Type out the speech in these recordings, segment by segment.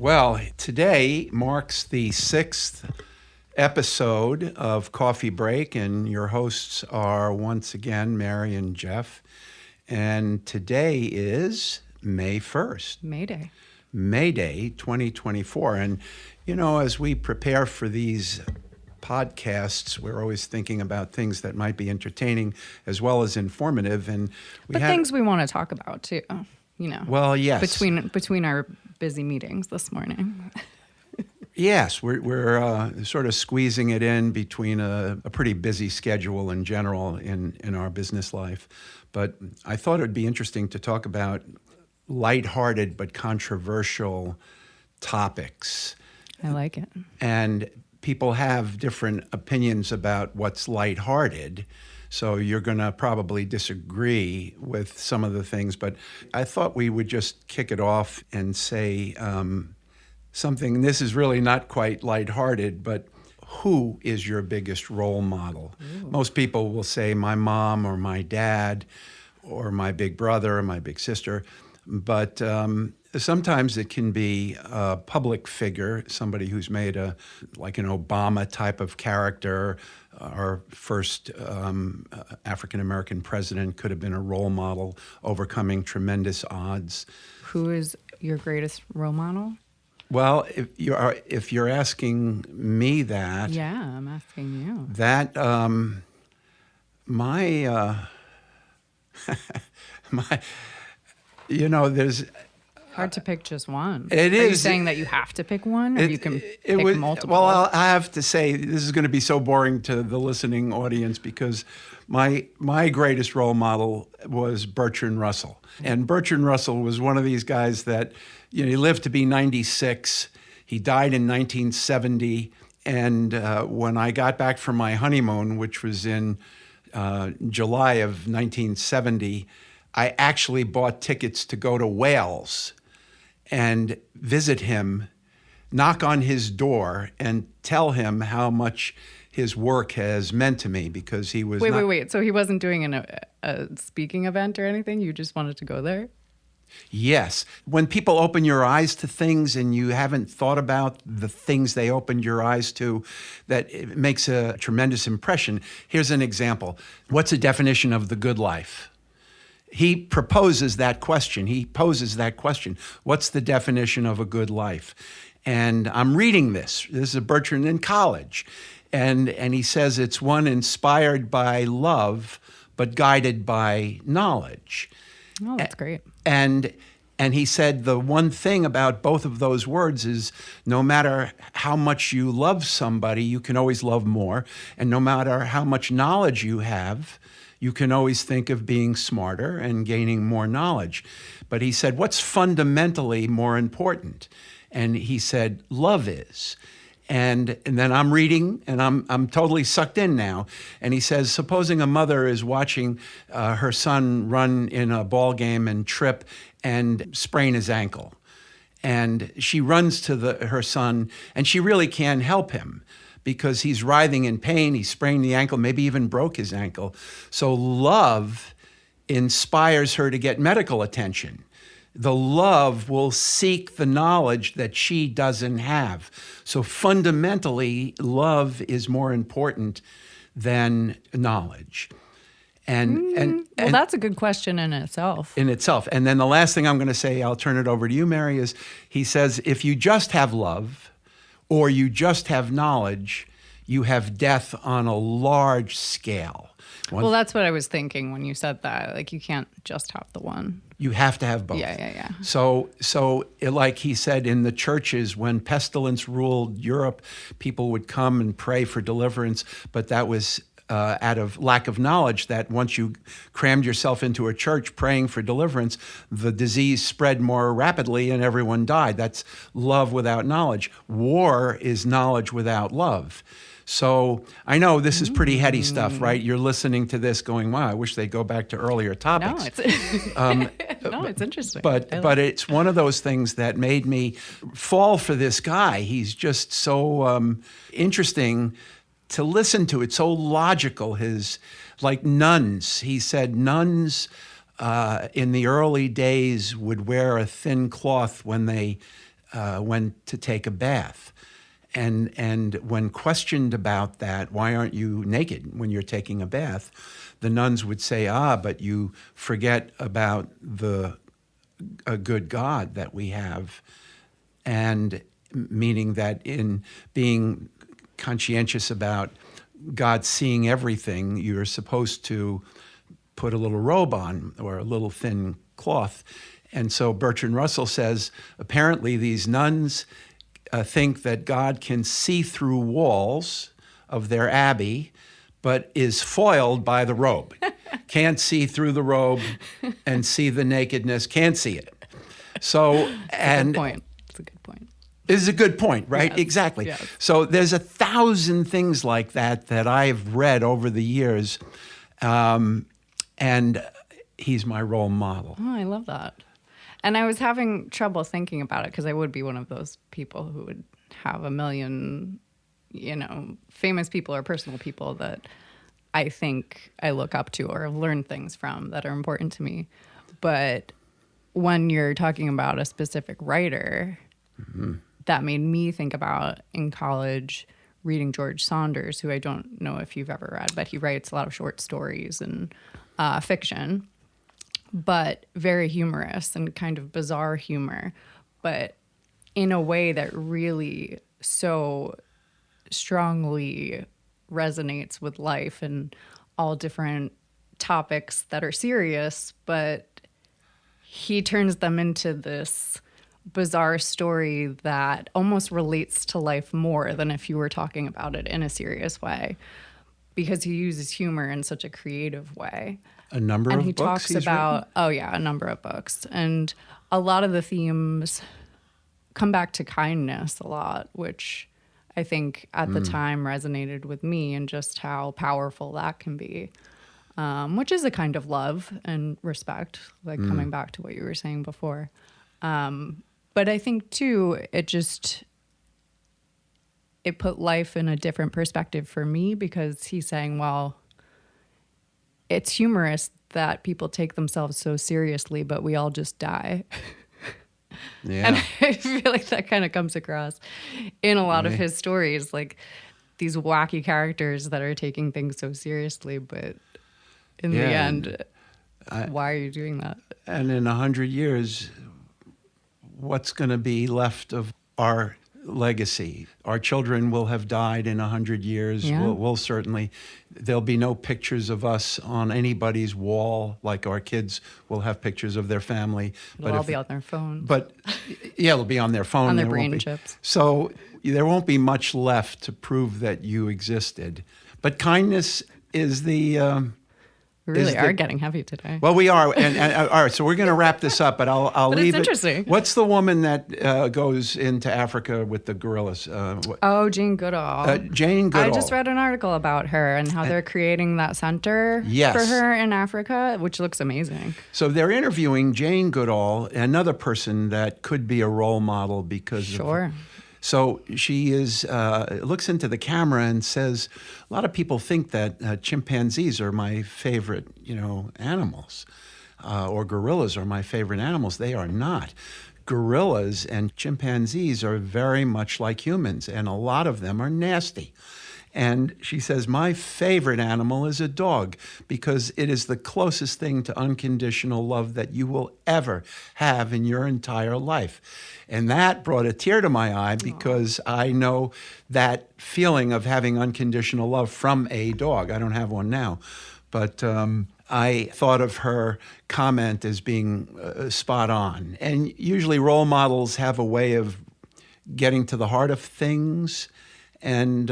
Well, today marks the sixth episode of Coffee Break, and your hosts are once again Mary and Jeff. And today is May 1st. May Day. May Day 2024. And, as we prepare for these podcasts, we're always thinking about things that might be entertaining as well as informative. And things we want to talk about too, Well, yes. Between our busy meetings this morning. Yes, we're sort of squeezing it in between a pretty busy schedule in general in our business life. But I thought it would be interesting to talk about lighthearted but controversial topics. I like it. And people have different opinions about what's lighthearted. So you're going to probably disagree with some of the things. But I thought we would just kick it off and say something. This is really not quite lighthearted, but who is your biggest role model? Ooh. Most people will say my mom or my dad or my big brother or my big sister. But sometimes it can be a public figure, somebody who's made like an Obama type of character. Our first African-American president could have been a role model, overcoming tremendous odds. Who is your greatest role model? Well, if you're asking me that, yeah, I'm asking you. That there's hard to pick just one. It is. Are you saying that you have to pick one, or you can pick multiple? Well, I have to say this is going to be so boring to the listening audience because my greatest role model was Bertrand Russell, and Bertrand Russell was one of these guys that he lived to be 96. He died in 1970, and when I got back from my honeymoon, which was in July of 1970, I actually bought tickets to go to Wales and visit him, knock on his door, and tell him how much his work has meant to me because he was Wait. So he wasn't doing a speaking event or anything? You just wanted to go there? Yes. When people open your eyes to things and you haven't thought about the things they opened your eyes to, that it makes a tremendous impression. Here's an example. What's the definition of the good life? He proposes that question. He poses that question. What's the definition of a good life? And I'm reading this. This is Bertrand in college. And he says it's one inspired by love, but guided by knowledge. Oh, that's great. And he said the one thing about both of those words is no matter how much you love somebody, you can always love more. And no matter how much knowledge you have, you can always think of being smarter and gaining more knowledge. But he said, what's fundamentally more important? And he said, love is. And then I'm reading, and I'm totally sucked in now. And he says, supposing a mother is watching her son run in a ball game and trip and sprain his ankle. And she runs to her son, and she really can't help him because he's writhing in pain. He sprained the ankle, maybe even broke his ankle. So love inspires her to get medical attention. The love will seek the knowledge that she doesn't have. So fundamentally, love is more important than knowledge. Well, that's a good question in itself. And then the last thing I'm going to say, I'll turn it over to you, Mary, is he says, if you just have love or you just have knowledge, you have death on a large scale. Well, that's what I was thinking when you said that. Like, you can't just have the one. You have to have both. Yeah. So like he said, in the churches, when pestilence ruled Europe, people would come and pray for deliverance, but that was out of lack of knowledge, that once you crammed yourself into a church praying for deliverance, the disease spread more rapidly and everyone died. That's love without knowledge. War is knowledge without love. So I know this is pretty heady stuff, right? You're listening to this going, wow, I wish they'd go back to earlier topics. No, it's interesting. But it's one of those things that made me fall for this guy. He's just so interesting to listen to. It's so logical. Like nuns, he said nuns in the early days would wear a thin cloth when they went to take a bath. And when questioned about that, why aren't you naked when you're taking a bath? The nuns would say, but you forget about a good God that we have. And meaning that in being conscientious about God seeing everything, you're supposed to put a little robe on or a little thin cloth. And so Bertrand Russell says, apparently these nuns think that God can see through walls of their abbey, but is foiled by the robe. Can't see through the robe and see the nakedness, can't see it. So, and Good point. It's a good point. this is a good point, right? Yes, Exactly. yes. So there's 1,000 things like that I've read over the years, and he's my role model. Oh, I love that. And I was having trouble thinking about it because I would be one of those people who would have a million, famous people or personal people that I think I look up to or have learned things from that are important to me. But when you're talking about a specific writer, that made me think about in college reading George Saunders, who I don't know if you've ever read, but he writes a lot of short stories and fiction, but very humorous and kind of bizarre humor, but in a way that really so strongly resonates with life and all different topics that are serious, but he turns them into this bizarre story that almost relates to life more than if you were talking about it in a serious way, because he uses humor in such a creative way. A number And of he books talks he's about, written? a number of books. And a lot of the themes come back to kindness a lot, which I think at the time resonated with me and just how powerful that can be, which is a kind of love and respect, like coming back to what you were saying before. But I think, too, it put life in a different perspective for me because he's saying, well, it's humorous that people take themselves so seriously, but we all just die. Yeah. And I feel like that kind of comes across in a lot of Right. his stories, like these wacky characters that are taking things so seriously, but in the Yeah, end, why are you doing that? And in 100 years, what's going to be left of our legacy? Our children will have died in 100 years. Yeah. We'll certainly, there'll be no pictures of us on anybody's wall, like our kids will have pictures of their family. It'll all be on their phones. But yeah, it'll be on their phone. On their There won't brain be- chips. So there won't be much left to prove that you existed. But kindness is the... We really is are the- getting heavy today. Well, we are, and all right. So we're going to wrap this up, but I'll But it's leave it. interesting. What's the woman that goes into Africa with the gorillas? Oh, Jane Goodall. Jane Goodall. I just read an article about her and how they're creating that center Yes. for her in Africa, which looks amazing. So they're interviewing Jane Goodall, another person that could be a role model because Sure. of. So she looks into the camera and says, a lot of people think that chimpanzees are my favorite, animals, or gorillas are my favorite animals. They are not. Gorillas and chimpanzees are very much like humans, and a lot of them are nasty. And she says, my favorite animal is a dog because it is the closest thing to unconditional love that you will ever have in your entire life. And that brought a tear to my eye because I know that feeling of having unconditional love from a dog. I don't have one now, but I thought of her comment as being spot on. And usually role models have a way of getting to the heart of things. And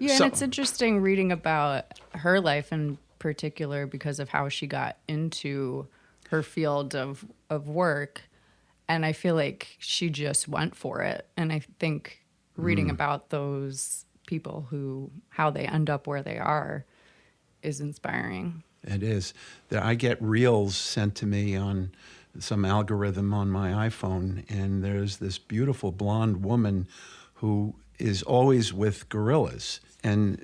Yeah, so- and it's interesting reading about her life in particular because of how she got into her field of work. And I feel like she just went for it. And I think reading about those people how they end up where they are is inspiring. It is. I get reels sent to me on some algorithm on my iPhone, and there's this beautiful blonde woman who is always with gorillas. And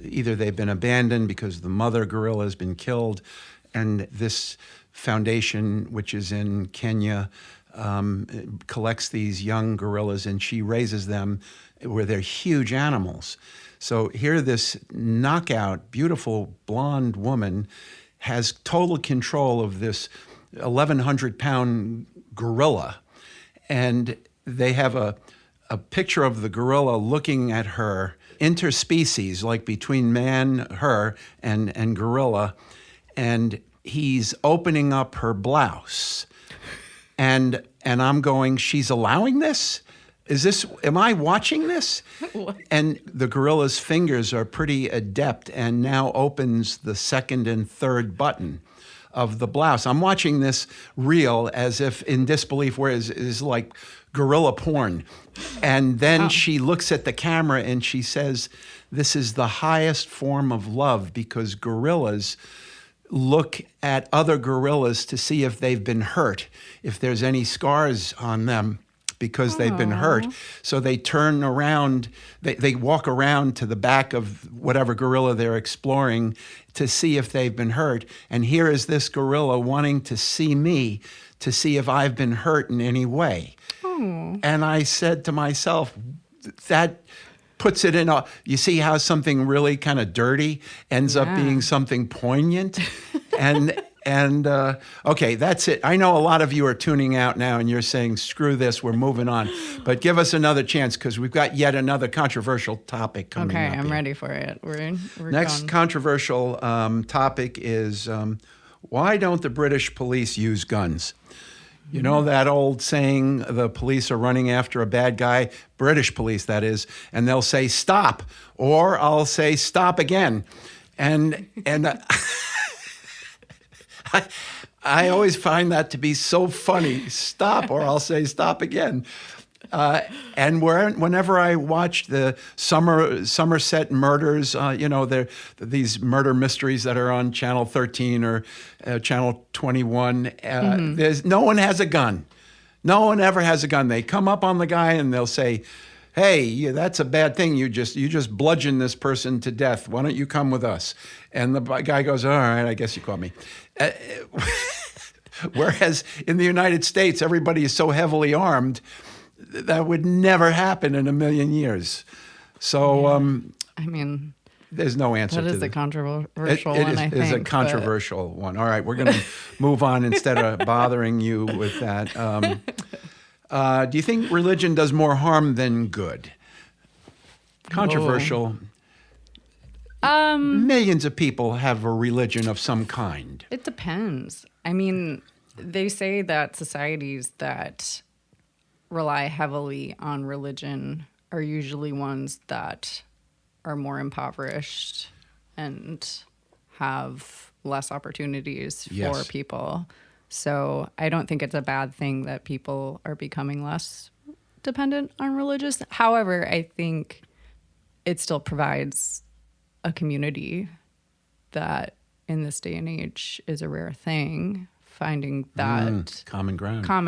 either they've been abandoned because the mother gorilla has been killed, and this foundation, which is in Kenya, collects these young gorillas, and she raises them where they're huge animals. So here, this knockout, beautiful blonde woman has total control of this 1,100-pound gorilla, and they have a picture of the gorilla looking at her interspecies, like between man, her, and gorilla, and he's opening up her blouse. And I'm going, she's allowing this? Am I watching this? What? And the gorilla's fingers are pretty adept and now opens the second and third button of the blouse. I'm watching this reel as if in disbelief, where is like gorilla porn. And then she looks at the camera and she says, this is the highest form of love, because gorillas look at other gorillas to see if they've been hurt, if there's any scars on them because they've been hurt. So they turn around, they walk around to the back of whatever gorilla they're exploring to see if they've been hurt. And here is this gorilla wanting to see me to see if I've been hurt in any way. And I said to myself, that puts it in you see how something really kind of dirty ends up being something poignant? And okay, that's it. I know a lot of you are tuning out now and you're saying, screw this, we're moving on. But give us another chance, because we've got yet another controversial topic coming up. Okay, I'm here. ready for it. We're Next going. controversial topic is why don't the British police use guns? You know that old saying, the police are running after a bad guy, British police that is, and they'll say stop, or I'll say stop again. And I always find that to be so funny, stop, or I'll say stop again. And whenever I watch the Somerset murders, these murder mysteries that are on Channel 13 or Channel 21, there's no one has a gun. No one ever has a gun. They come up on the guy and they'll say, hey, that's a bad thing. You just bludgeoned this person to death. Why don't you come with us? And the guy goes, all right, I guess you caught me. Whereas in the United States, everybody is so heavily armed, that would never happen in a million years. So, I mean, there's no answer to that this. is a controversial It one, I think. is a controversial one. All right, we're going to move on instead of bothering you with that. Do you think religion does more harm than good? Controversial. Millions of people have a religion of some kind. It depends. I mean, they say that societies that rely heavily on religion are usually ones that are more impoverished and have less opportunities for people. So I don't think it's a bad thing that people are becoming less dependent on religious. However, I think it still provides a community that in this day and age is a rare thing. Finding that common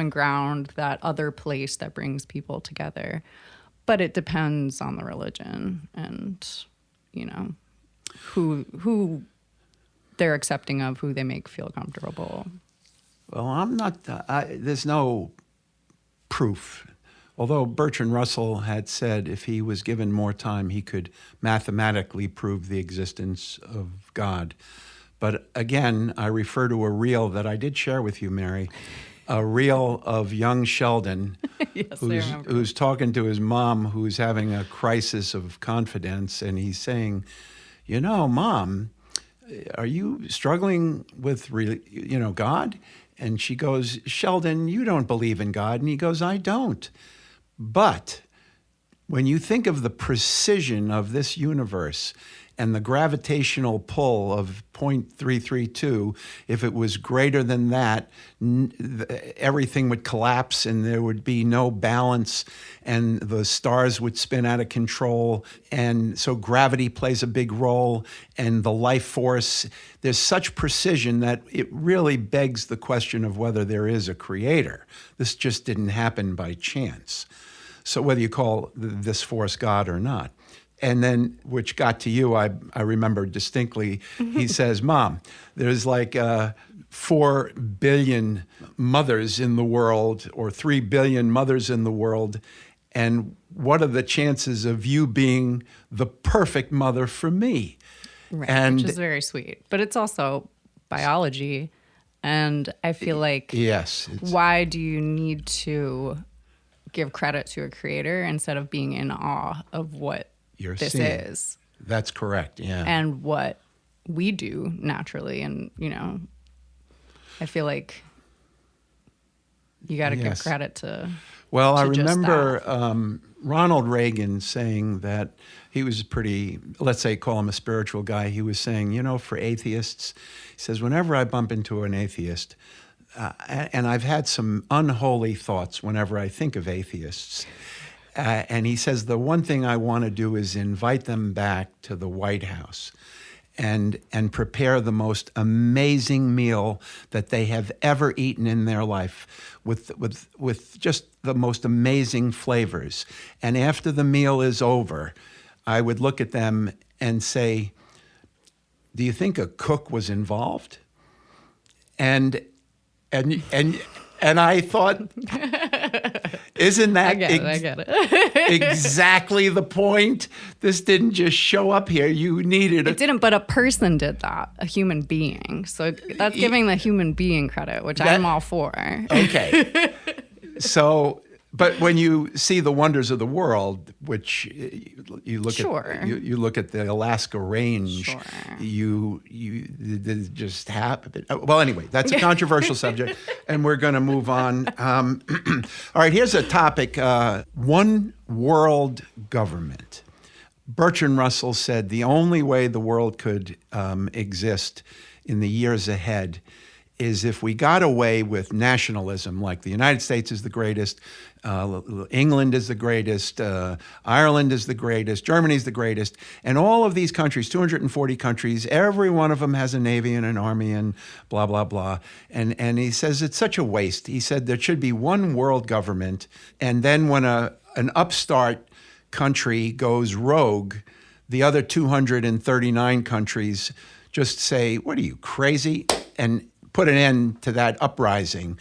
ground, that other place that brings people together. But it depends on the religion and, who they're accepting of, who they make feel comfortable. Well, I'm not, there's no proof. Although Bertrand Russell had said if he was given more time, he could mathematically prove the existence of God. But again, I refer to a reel that I did share with you, Mary, a reel of young Sheldon Yes, who's talking to his mom, who's having a crisis of confidence. And he's saying, Mom, are you struggling with, God? And she goes, Sheldon, you don't believe in God. And he goes, I don't. But when you think of the precision of this universe and the gravitational pull of 0.332, if it was greater than that, everything would collapse and there would be no balance and the stars would spin out of control. And so gravity plays a big role, and the life force. There's such precision that it really begs the question of whether there is a creator. This just didn't happen by chance. So whether you call this force God or not. And then, which got to you, I remember distinctly, he says, Mom, there's like 4 billion mothers in the world or 3 billion mothers in the world. And what are the chances of you being the perfect mother for me? Right, And which is very sweet. But it's also biology. And I feel like, yes, why do you need to give credit to a creator instead of being in awe of what you're this seeing. is That's correct. Yeah. and what we do naturally? And, I feel like you got to give Yes. credit to. Well, I to just remember Ronald Reagan saying that he was pretty, let's say, call him a spiritual guy. He was saying, for atheists, he says, whenever I bump into an atheist, and I've had some unholy thoughts whenever I think of atheists. And he says, the one thing I want to do is invite them back to the White House and prepare the most amazing meal that they have ever eaten in their life with just the most amazing flavors. And after the meal is over, I would look at them and say, do you think a cook was involved? And I thought, isn't that I get it. exactly the point? This didn't just show up here. You needed It didn't, but a person did that, a human being. So that's giving the human being credit, which I'm all for. Okay. So, but when you see the wonders of the world, which you look Sure. at, you look at the Alaska Range, Sure. you just happen. Well, anyway, that's a controversial subject, and we're going to move on. All right, here's a topic: one world government. Bertrand Russell said the only way the world could exist in the years ahead is if we got away with nationalism, like the United States is the greatest, England is the greatest, Ireland is the greatest, Germany is the greatest, and all of these countries, 240 countries, every one of them has a navy and an army and blah, blah, blah. And he says it's such a waste. He said there should be one world government, and then when an upstart country goes rogue, the other 239 countries just say, what are you, crazy? And put an end to that uprising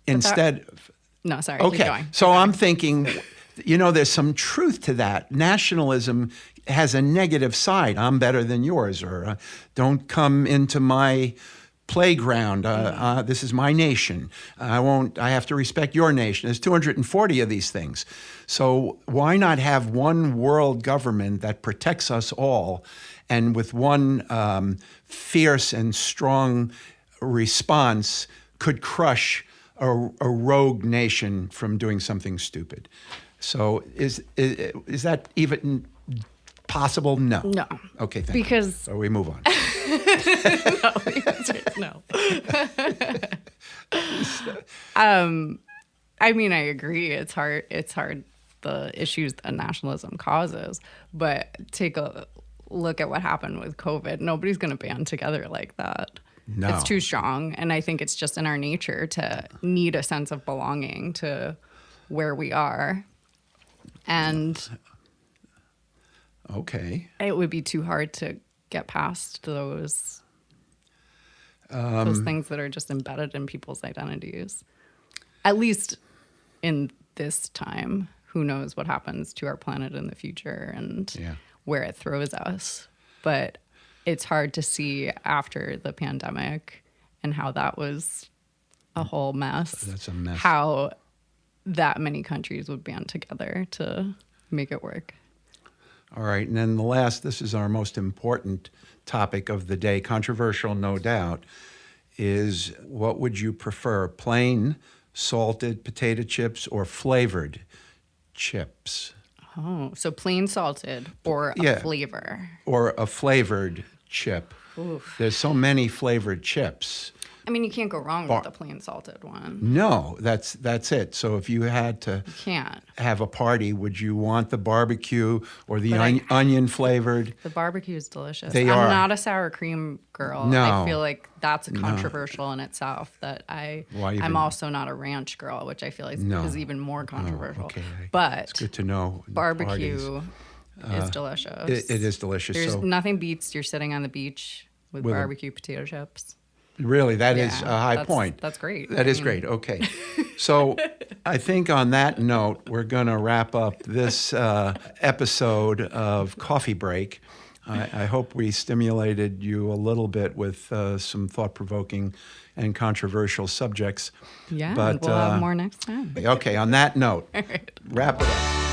instead of... No, sorry. Keep Okay, going. so I'm thinking, there's some truth to that. Nationalism has a negative side. I'm better than yours, or don't come into my playground. This is my nation. I have to respect your nation. There's 240 of these things. So why not have one world government that protects us all, and with one fierce and strong response could crush a rogue nation from doing something stupid? So is that even possible? No. No. Okay, thank Because- you. So we move on. No, the answer is no. I mean, I agree. It's hard. The issues that nationalism causes, but take a look at what happened with COVID. Nobody's going to band together like that. No. It's too strong. And I think it's just in our nature to need a sense of belonging to where we are. And Okay. it would be too hard to get past those things that are just embedded in people's identities. At least in this time, who knows what happens to our planet in the future and Yeah. where it throws us. But it's hard to see after the pandemic and how that was a whole mess. That's a mess. How that many countries would band together to make it work. All right. And then this is our most important topic of the day, controversial, no doubt, is what would you prefer, plain salted potato chips or flavored chips? Oh, so plain salted or a Yeah. flavor. Or a flavored chip? Oof. There's so many flavored chips. I mean, you can't go wrong with the plain salted one. No, that's it. So if you had to You can't. have a party, would you want the barbecue or the But onion flavored? The barbecue is delicious. They I'm are. not a sour cream girl. No. I feel like that's controversial in itself. That Why even? I'm also not a ranch girl, which I feel like No. is even more controversial. okay. But It's good to know. barbecue is delicious. It is delicious. There's So nothing beats you're sitting on the beach with With a- barbecue potato chips. Really, that is Yeah, a high that's- point. that's great. That is great. Okay. So I think on that note, we're going to wrap up this episode of Coffee Break. I hope we stimulated you a little bit with some thought-provoking and controversial subjects. Yeah, But, we'll have more next time. Okay, on that note, wrap it up.